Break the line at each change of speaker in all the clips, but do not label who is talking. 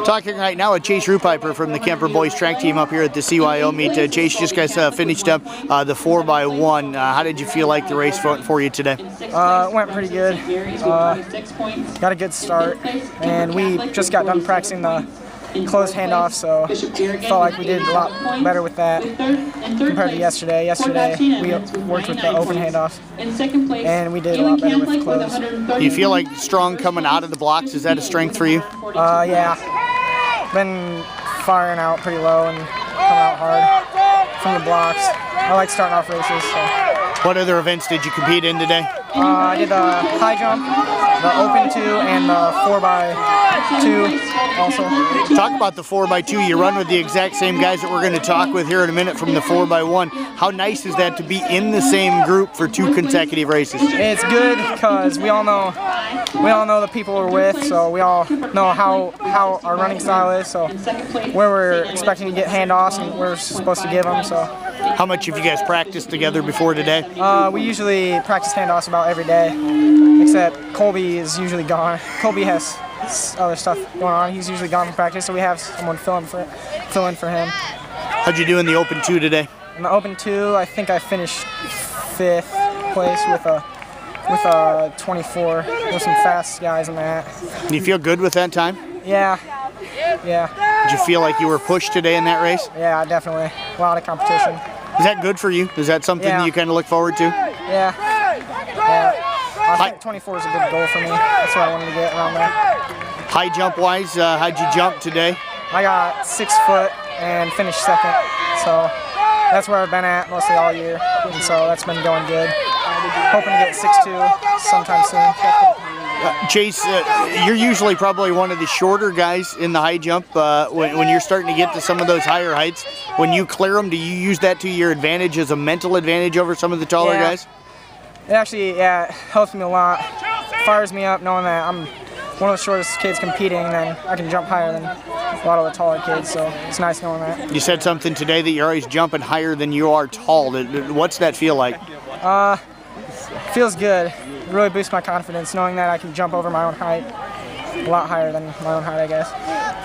Talking right now with Chase Rupiper from the Kuemper Boys track team up here at the CYO meet. Chase, just guys finished up the 4x1. How did you feel like the race for you today?
It went pretty good. Got a good start, and we just got done practicing the closed handoff, so felt like we did a lot better with that compared to yesterday. Yesterday we worked with the open handoff, and we did a lot better with closed.
Do you feel like strong coming out of the blocks? Is that a strength for you?
Yeah. Been firing out pretty low and coming out hard from the blocks. I like starting off races. So.
What other events did you compete in today?
I did the high jump, the open 2, and the 4x2 also.
Talk about the 4x2. You run with the exact same guys that we're going to talk with here in a minute from the 4x1. How nice is that to be in the same group for 2 consecutive races?
It's good because we all know the people we're with, so we all know how our running style is, so where we're expecting to get handoffs and we're supposed to give them. So.
How much have you guys practiced together before today?
We usually practice handoffs about every day, except Colby is usually gone. Colby has other stuff going on. He's usually gone from practice, so we have someone fill in for him.
How'd you do in the open 2 today?
In the open 2, I think I finished 5th place with a 24. There's some fast guys in that.
Do you feel good with that time?
Yeah.
Did you feel like you were pushed today in that race?
Yeah, definitely. A lot of competition.
Is that good for you? Is that something that you kind of look forward to?
Yeah. I think 24 is a good goal for me. That's what I wanted to get around there.
High jump wise, how'd you jump today?
I got 6 foot and finished 2nd. So that's where I've been at mostly all year. And so that's been going good. Hoping to get 6'2" sometime soon.
Chase, you're usually probably one of the shorter guys in the high jump. When you're starting to get to some of those higher heights, when you clear them, do you use that to your advantage as a mental advantage over some of the taller guys?
It actually, it helps me a lot. Fires me up knowing that I'm one of the shortest kids competing, and then I can jump higher than a lot of the taller kids, so it's nice knowing that.
You said something today that you're always jumping higher than you are tall. What's that feel like?
Feels good. It really boosts my confidence knowing that I can jump over my own height a lot higher than my own height, I guess.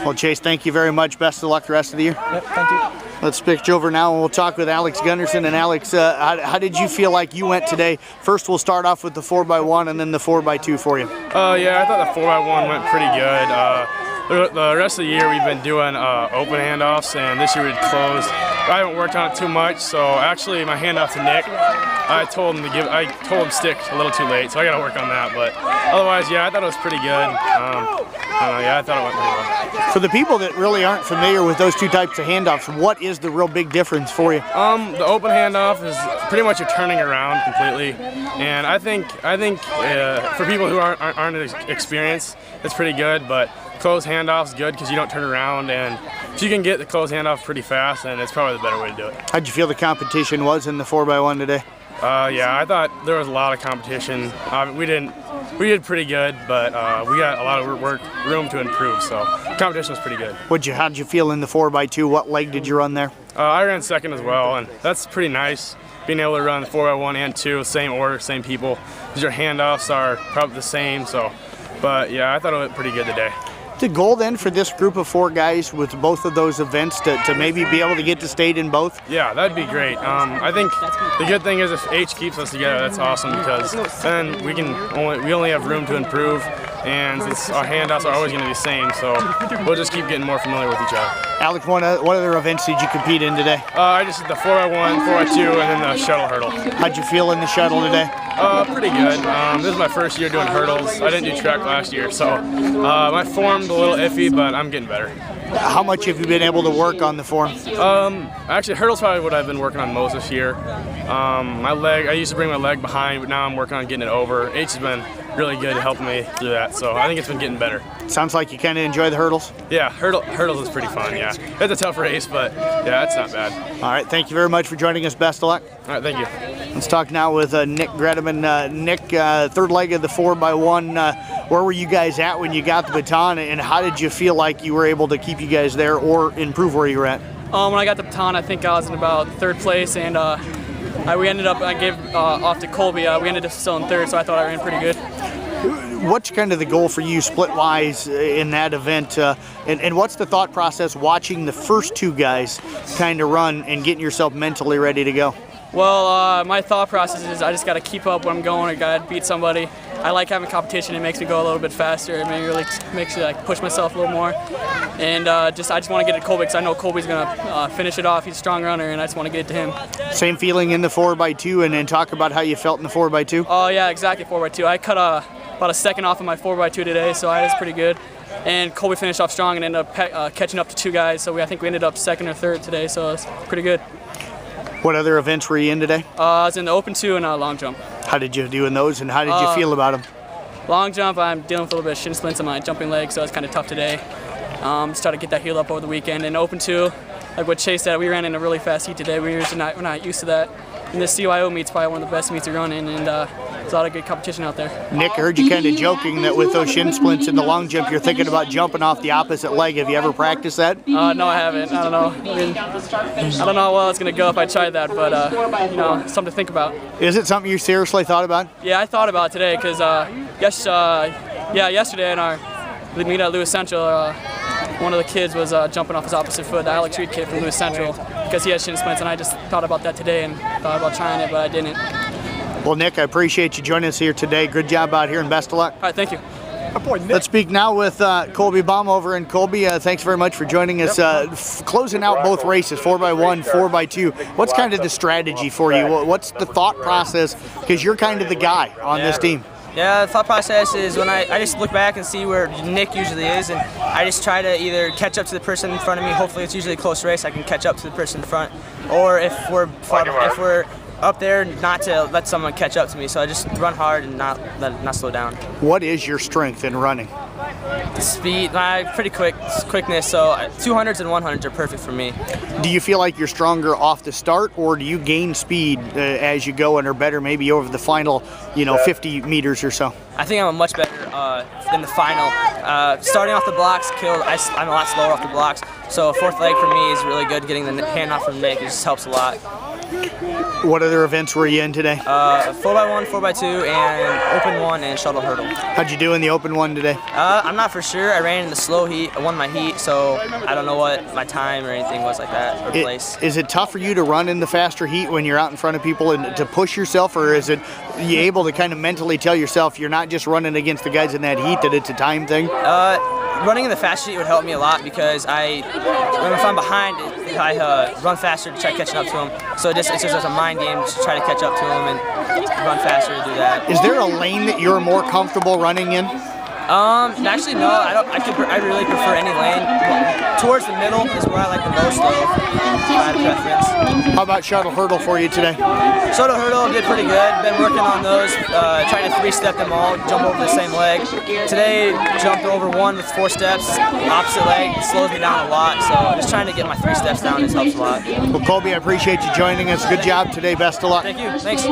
Well, Chase, thank you very much. Best of luck the rest of the year.
Yep, thank you.
Let's pitch over now and we'll talk with Alex Gunnerson. And Alex, how did you feel like you went today? First, we'll start off with the 4x1 and then the 4x2 for you.
Yeah, I thought the 4x1 went pretty good. The rest of the year we've been doing open handoffs, and this year we closed. I haven't worked on it too much, so actually my handoff to Nick, I told him stick a little too late, so I got to work on that. But otherwise, yeah, I thought it was pretty good. Yeah, I thought it went pretty well.
For the people that really aren't familiar with those 2 types of handoffs, what is the real big difference for you?
The open handoff is pretty much you're turning around completely, and I think for people who aren't experienced, it's pretty good. But closed handoff is good because you don't turn around, and if you can get the closed handoff pretty fast, then it's probably the better way to do it.
How'd you feel the competition was in the 4x1 today?
Yeah, I thought there was a lot of competition. We did pretty good, but we got a lot of room to improve. So competition was pretty good.
How'd you feel in the 4x2? What leg did you run there?
I ran 2nd as well, and that's pretty nice. Being able to run 4x1 and 2, same order, same people, because your handoffs are probably the same. So, but yeah, I thought it went pretty good today.
The goal then for this group of 4 guys with both of those events to maybe be able to get to state in both?
Yeah, that'd be great. I think the good thing is if H keeps us together, that's awesome, because then we only have room to improve, and our handoffs are always going to be the same, so we'll just keep getting more familiar with each other.
Alex, what other events did you compete in today?
I just did the 4x1, 4x2, and then the shuttle hurdle.
How'd you feel in the shuttle today?
Pretty good. This is my first year doing hurdles. I didn't do track last year, so my form's a little iffy, but I'm getting better.
How much have you been able to work on the form?
Actually, hurdles probably what I've been working on most this year. My leg, I used to bring my leg behind, but now I'm working on getting it over. H has been really good at helping me through that, so I think it's been getting better.
Sounds like you kind of enjoy the hurdles?
Yeah, hurdles is pretty fun, yeah. It's a tough race, but yeah, it's not bad.
All right, thank you very much for joining us. Best of luck.
All right, thank you.
Let's talk now with Nick Greteman. Nick, 3rd leg of the 4x1. Where were you guys at when you got the baton, and how did you feel like you were able to keep you guys there or improve where you were at?
When I got the baton, I think I was in about 3rd place, and I gave off to Colby. We ended up still in 3rd, so I thought I ran pretty good.
what's kind of the goal for you split-wise in that event? And what's the thought process watching the first two guys kind of run and getting yourself mentally ready to go?
Well, my thought process is I just got to keep up when I'm going. I got to beat somebody. I like having competition. It makes me go a little bit faster. It really makes me like push myself a little more. And I just want to get it to Colby because I know Colby's going to finish it off. He's a strong runner, and I just want to get it to him.
Same feeling in the 4x2, and then talk about how you felt in the 4x2?
Oh, yeah, exactly, 4x2. I cut about a second off of my 4x2 today, so I was pretty good. And Colby finished off strong and ended up catching up to two guys. So I think we ended up second or third today, so it's pretty good.
What other events were you in today?
I was in the open 2 and long jump.
How did you do in those, and how did you feel about them?
Long jump, I'm dealing with a little bit of shin splints on my jumping leg, so it's kind of tough today. Just try to get that healed up over the weekend. And open 2, like what Chase said, we ran in a really fast heat today. We're not used to that. And the CYO meet's probably one of the best meets to run in, and there's a lot of good competition out there.
Nick, I heard you kind of joking that with those shin splints in the long jump, you're thinking about jumping off the opposite leg. Have you ever practiced that?
No, I haven't. I don't know. I don't know how well it's going to go if I try that, but something to think about.
Is it something you seriously thought about?
Yeah, I thought about it today because yesterday in our meet at Lewis Central, one of the kids was jumping off his opposite foot, the Alex Reed kid from Lewis Central, because he has shin splints, and I just thought about that today and thought about trying it, but I didn't.
Well, Nick, I appreciate you joining us here today. Good job out here, and best of luck.
All right, thank you.
Let's speak now with Colby Baumhover. And Colby, thanks very much for joining us. Closing out both races, 4x1, 4x2. What's kind of the strategy for you? What's the thought process? Because you're kind of the guy on this team.
Yeah, the thought process is when I just look back and see where Nick usually is, and I just try to either catch up to the person in front of me. Hopefully, it's usually a close race. I can catch up to the person in front, or if we're up there, not to let someone catch up to me. So I just run hard and not slow down.
What is your strength in running?
Speed, pretty quickness. So 200s and 100s are perfect for me.
Do you feel like you're stronger off the start, or do you gain speed as you go and are better maybe over the final, 50 meters or so?
I think I'm much better in the final. Starting off the blocks, I'm a lot slower off the blocks. So fourth leg for me is really good. Getting the handoff from Nick, it just helps a lot.
What other events were you in today?
4x1, 4x2, and open 1 and shuttle hurdle.
How'd you do in the open 1 today?
I'm not for sure. I ran in the slow heat. I won my heat, so I don't know what my time or anything was like that, or place.
Is it tough for you to run in the faster heat when you're out in front of people and to push yourself, or is it you able to kind of mentally tell yourself you're not just running against the guys in that heat, that it's a time thing?
Running in the fast heat would help me a lot because if I'm behind, I run faster to try catching up to them. So it's just a mind game to try to catch up to them and run faster to do that.
Is there a lane that you're more comfortable running in?
Actually, no. I really prefer any lane. Towards the middle is where I like the most, though. If I had a preference.
How about shuttle hurdle for you today?
Shuttle hurdle did pretty good. Been working on those, trying to 3-step them all, jump over the same leg. Today, jumped over 1 with 4 steps, opposite leg. It slows me down a lot, so just trying to get my 3 steps down. This helps a lot.
Well, Colby, I appreciate you joining us. Good job today. Best of luck.
Thank you. Thanks.